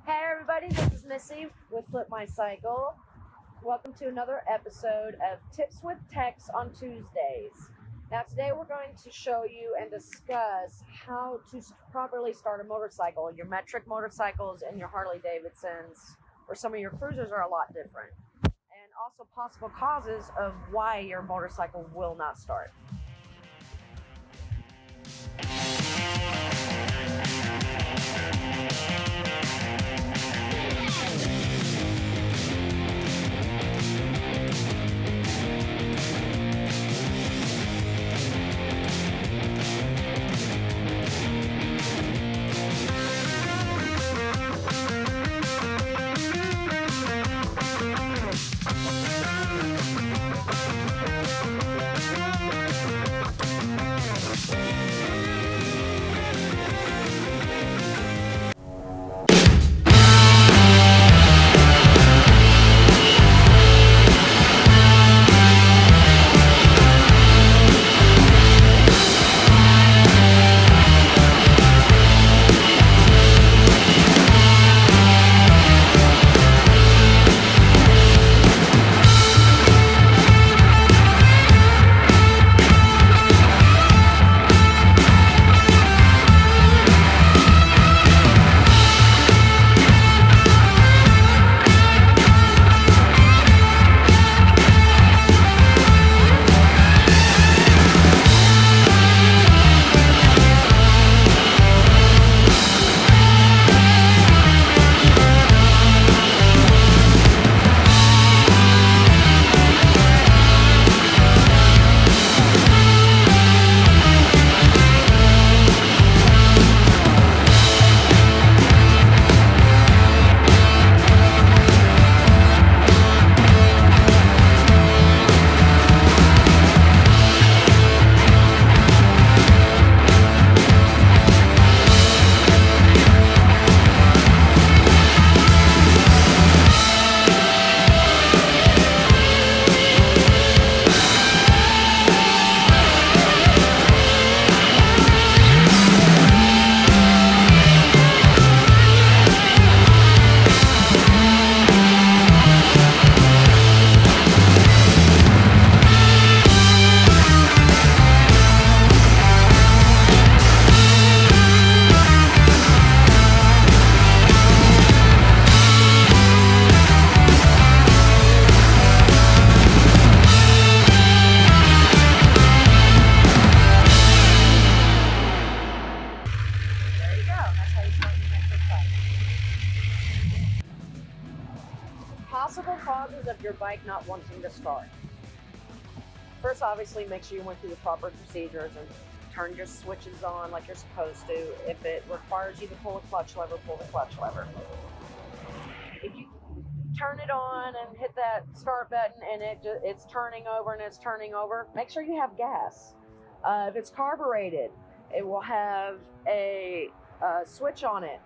Hey everybody, this is Missy with Flip My Cycle. Welcome to another episode of Tips with Techs on Tuesdays. Now today we're going to show you and discuss how to properly start a motorcycle. Your metric motorcycles and your Harley Davidsons or some of your cruisers are a lot different. And also possible causes of why your motorcycle will not start. Possible causes of your bike not wanting to start. First, obviously, make sure you went through the proper procedures and turn your switches on like you're supposed to. If it requires you to pull a clutch lever, pull the clutch lever. If you turn it on and hit that start button and it's turning over and it's turning over, make sure you have gas. If it's carbureted, it will have a switch on it